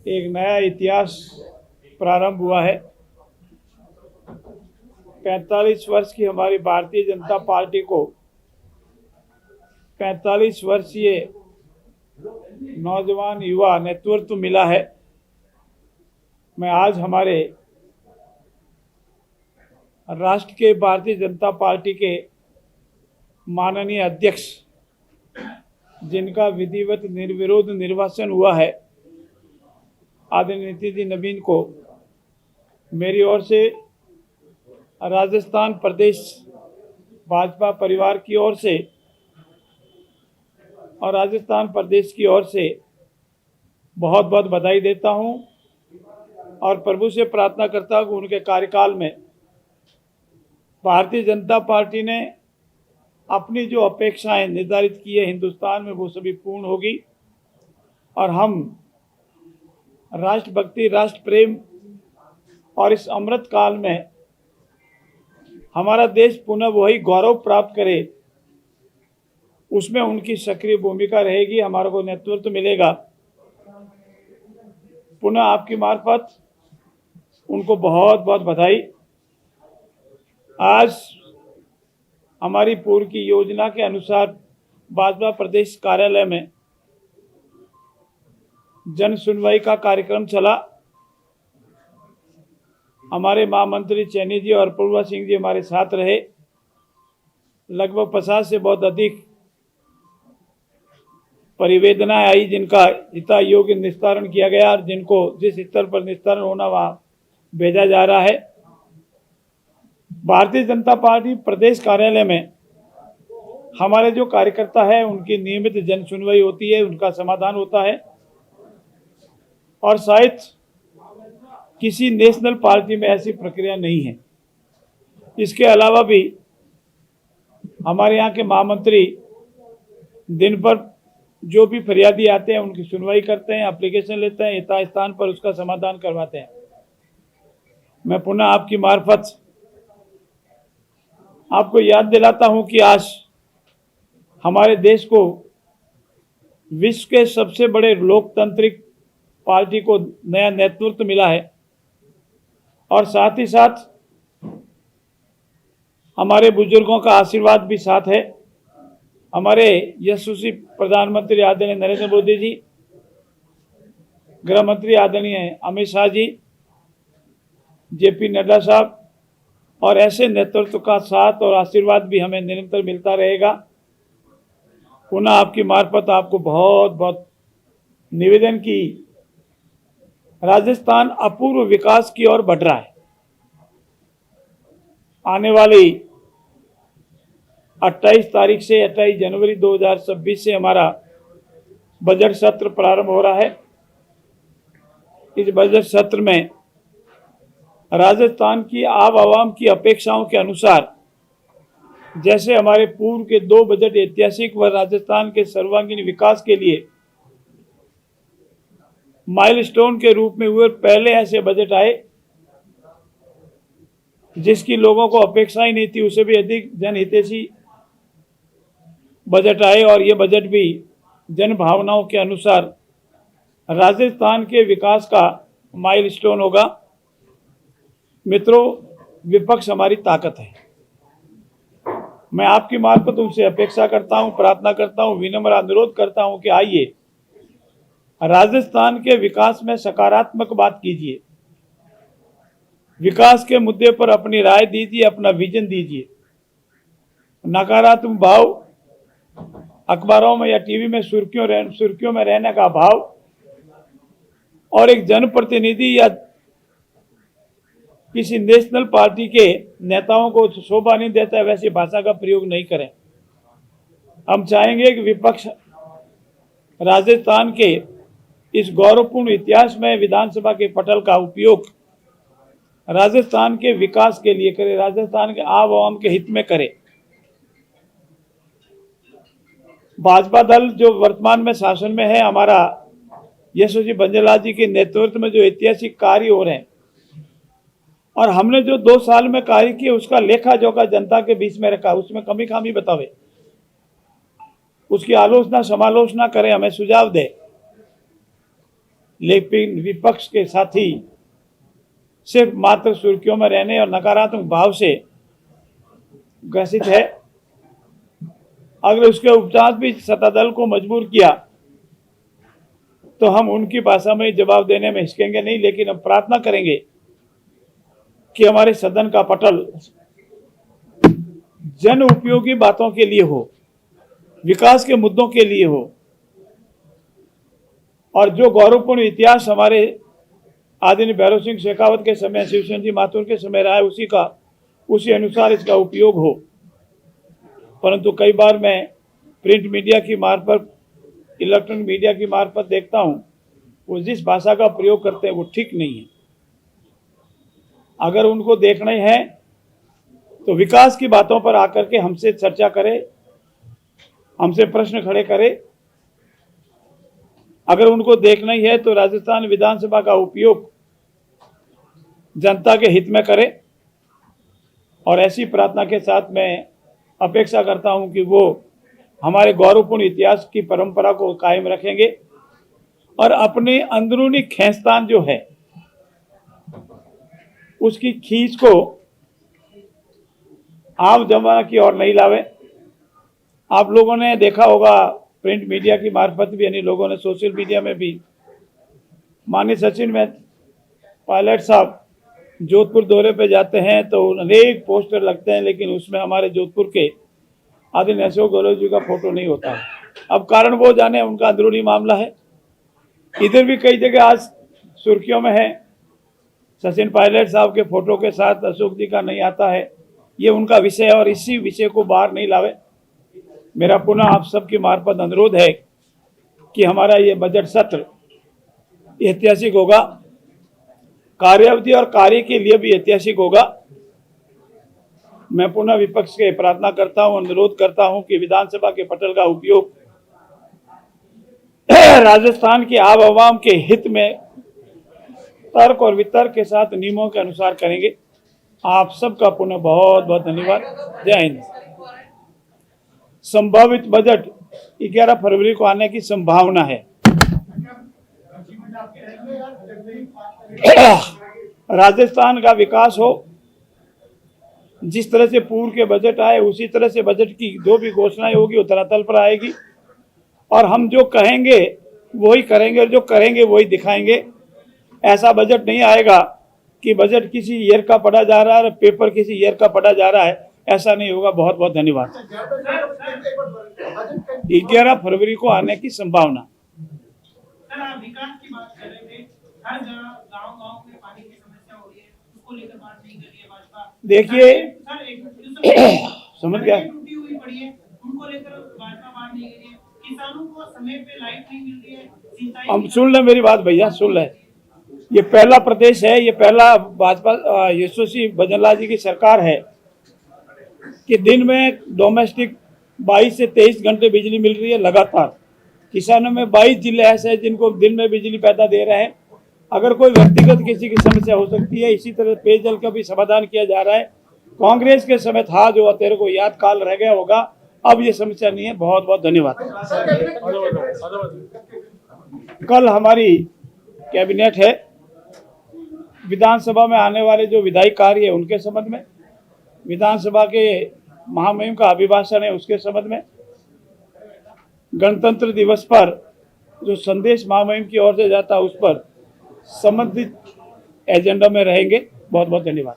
एक नया इतिहास प्रारंभ हुआ है। 45 वर्ष की हमारी भारतीय जनता पार्टी को 45 वर्षीय नौजवान युवा नेतृत्व मिला है। मैं आज हमारे राष्ट्र के भारतीय जनता पार्टी के माननीय अध्यक्ष, जिनका विधिवत निर्विरोध निर्वाचन हुआ है, आदरणीय नितिन जी नवीन को मेरी ओर से राजस्थान प्रदेश भाजपा परिवार की ओर से और राजस्थान प्रदेश की ओर से बहुत बहुत बधाई देता हूं और प्रभु से प्रार्थना करता हूं कि उनके कार्यकाल में भारतीय जनता पार्टी ने अपनी जो अपेक्षाएं निर्धारित की है हिंदुस्तान में, वो सभी पूर्ण होगी और हम राष्ट्रभक्ति, राष्ट्र प्रेम और इस अमृत काल में हमारा देश पुनः वही गौरव प्राप्त करे, उसमें उनकी सक्रिय भूमिका रहेगी। हमारे को नेतृत्व मिलेगा। पुनः आपकी मार्फत उनको बहुत बहुत बधाई। आज हमारी पूर्व की योजना के अनुसार भाजपा प्रदेश कार्यालय में जन सुनवाई का कार्यक्रम चला। हमारे महामंत्री चैनी जी और अपूर्वा सिंह जी हमारे साथ रहे। लगभग 50 से बहुत अधिक परिवेदनाएं आई, जिनका हिता योग्य निस्तारण किया गया और जिनको जिस स्तर पर निस्तारण होना वहां भेजा जा रहा है। भारतीय जनता पार्टी प्रदेश कार्यालय में हमारे जो कार्यकर्ता है उनकी नियमित जन सुनवाई होती है, उनका समाधान होता है और शायद किसी नेशनल पार्टी में ऐसी प्रक्रिया नहीं है। इसके अलावा भी हमारे यहाँ के महामंत्री दिन पर जो भी फरियादी आते हैं उनकी सुनवाई करते हैं, एप्लीकेशन लेते हैं, यथास्थान पर उसका समाधान करवाते हैं। मैं पुनः आपकी मार्फत आपको याद दिलाता हूं कि आज हमारे देश को विश्व के सबसे बड़े लोकतांत्रिक पार्टी को नया नेतृत्व मिला है और साथ ही साथ हमारे बुजुर्गों का आशीर्वाद भी साथ है। हमारे यशस्वी प्रधानमंत्री आदरणीय नरेंद्र मोदी जी, गृह मंत्री आदरणीय अमित शाह जी, जेपी नड्डा साहब और ऐसे नेतृत्व का साथ और आशीर्वाद भी हमें निरंतर मिलता रहेगा। पुनः आपकी मार्फत आपको बहुत बहुत निवेदन की, राजस्थान अपूर्व विकास की ओर बढ़ रहा है। आने वाली 28 तारीख से 28 जनवरी 2026 से हमारा बजट सत्र प्रारंभ हो रहा है। इस बजट सत्र में राजस्थान की आवाम की अपेक्षाओं के अनुसार, जैसे हमारे पूर्व के 2 बजट ऐतिहासिक व राजस्थान के सर्वांगीण विकास के लिए माइलस्टोन के रूप में हुए, पहले ऐसे बजट आए जिसकी लोगों को अपेक्षा ही नहीं थी, उसे भी अधिक जनहितैषी बजट आए और ये बजट भी जन भावनाओं के अनुसार राजस्थान के विकास का माइलस्टोन होगा। मित्रों, विपक्ष हमारी ताकत है। मैं आपकी मार्फत उनसे अपेक्षा करता हूं, प्रार्थना करता हूं, विनम्र अनुरोध करता हूं कि आइए राजस्थान के विकास में सकारात्मक बात कीजिए, विकास के मुद्दे पर अपनी राय दीजिए, अपना विजन दीजिए। नकारात्मक भाव, अखबारों में या टीवी में सुर्खियों में रहने का भाव और एक जनप्रतिनिधि या किसी नेशनल पार्टी के नेताओं को शोभा नहीं देता है, वैसी भाषा का प्रयोग नहीं करें। हम चाहेंगे कि विपक्ष राजस्थान के इस गौरवपूर्ण इतिहास में विधानसभा के पटल का उपयोग राजस्थान के विकास के लिए करे, राजस्थान के आवाम के हित में करे। भाजपा दल जो वर्तमान में शासन में है, हमारा यशस्वी बंजलाल जी के नेतृत्व में जो ऐतिहासिक कार्य हो रहे हैं और हमने जो 2 साल में कार्य किए, उसका लेखा जोखा जनता के बीच में रखा, उसमें कमी खामी बतावे, उसकी आलोचना समालोचना करें, हमें सुझाव दे। लेकिन विपक्ष के साथी सिर्फ मात्र सुर्खियों में रहने और नकारात्मक भाव से ग्रसित है। अगर उसके उपचार भी सत्तादल को मजबूर किया तो हम उनकी भाषा में जवाब देने में हिचकेंगे नहीं, लेकिन हम प्रार्थना करेंगे कि हमारे सदन का पटल जन उपयोगी बातों के लिए हो, विकास के मुद्दों के लिए हो, और जो गौरवपूर्ण इतिहास हमारे आदरणीय भैरव सिंह शेखावत के समय, शिवसेना जी माथुर के समय रहा है, उसी अनुसार इसका उपयोग हो। परंतु कई बार मैं प्रिंट मीडिया की मार्फत, इलेक्ट्रॉनिक मीडिया की मार्फत देखता हूं, वो जिस भाषा का प्रयोग करते हैं वो ठीक नहीं है। अगर उनको देखना ही है तो विकास की बातों पर आकर के हमसे चर्चा करें, हमसे प्रश्न खड़े करें। अगर उनको देखना ही है तो राजस्थान विधानसभा का उपयोग जनता के हित में करें, और ऐसी प्रार्थना के साथ मैं अपेक्षा करता हूं कि वो हमारे गौरवपूर्ण इतिहास की परंपरा को कायम रखेंगे और अपने अंदरूनी खींचतान जो है उसकी खींच को आम जमाना की ओर नहीं लावे। आप लोगों ने देखा होगा प्रिंट मीडिया की मार्फत भी, यानी लोगों ने सोशल मीडिया में भी, माननीय सचिन में पायलट साहब जोधपुर दौरे पे जाते हैं तो अनेक पोस्टर लगते हैं, लेकिन उसमें हमारे जोधपुर के आदरणीय अशोक गहलोत जी का फोटो नहीं होता है। अब कारण वो जाने, उनका अंदरूनी मामला है। इधर भी कई जगह आज सुर्खियों में है, सचिन पायलट साहब के फोटो के साथ अशोक जी का नहीं आता है। ये उनका विषय है और इसी विषय को बाहर नहीं लावे। मेरा पुनः आप सबकी मार्फत अनुरोध है कि हमारा ये बजट सत्र ऐतिहासिक होगा, कार्यावधि और कार्य के लिए भी ऐतिहासिक होगा। मैं पुनः विपक्ष के प्रार्थना करता हूं, अनुरोध करता हूं कि विधानसभा के पटल का उपयोग राजस्थान के आम आवाम के हित में तर्क और वितर्क के साथ नियमों के अनुसार करेंगे। आप सबका पुनः बहुत बहुत धन्यवाद। जय हिंद। संभावित बजट 11 फरवरी को आने की संभावना है। राजस्थान का विकास हो, जिस तरह से पूर्व के बजट आए उसी तरह से बजट की जो भी घोषणाएं होगी वो धरातल पर आएगी, और हम जो कहेंगे वही करेंगे और जो करेंगे वही दिखाएंगे। ऐसा बजट नहीं आएगा कि बजट किसी ईयर का पढ़ा जा रहा है और पेपर किसी ईयर का पढ़ा जा रहा है, ऐसा नहीं होगा। बहुत बहुत धन्यवाद। 11 फरवरी को आने की संभावना। विकास की बात कर रहे थे, हर जगह गांव-गांव में पानी की समस्या हो रही है, उसको लेकर बात नहीं कर रही है भाजपा। देखिए समझ गया, टूटी हुई पड़ी है, उनको लेकर भाजपा बात नहीं कर रही है। किसानों को समय पे लाइट नहीं मिल रही है, सिंचाई। हम सुन ले मेरी बात भैया, सुन ले। ये पहला प्रदेश है, ये पहला भाजपा यशस्वी भजनलाल जी की सरकार है कि दिन में डोमेस्टिक 22 से 23 घंटे बिजली मिल रही है लगातार। किसानों में 22 जिले ऐसे हैं जिनको दिन में बिजली पैदा दे रहे हैं। अगर कोई व्यक्तिगत किसी की समस्या हो सकती है, इसी तरह पेयजल का भी समाधान किया जा रहा है। कांग्रेस के समय था जो तेरे को याद काल रह गया होगा, अब ये समस्या नहीं है। बहुत बहुत धन्यवाद। कल हमारी कैबिनेट है, विधानसभा में आने वाले जो विधायी कार्य है उनके संबंध में, विधानसभा के महामहिम का अभिभाषण है उसके संबंध में, गणतंत्र दिवस पर जो संदेश महामहिम की ओर से जाता है उस पर संबंधित एजेंडा में रहेंगे। बहुत बहुत धन्यवाद।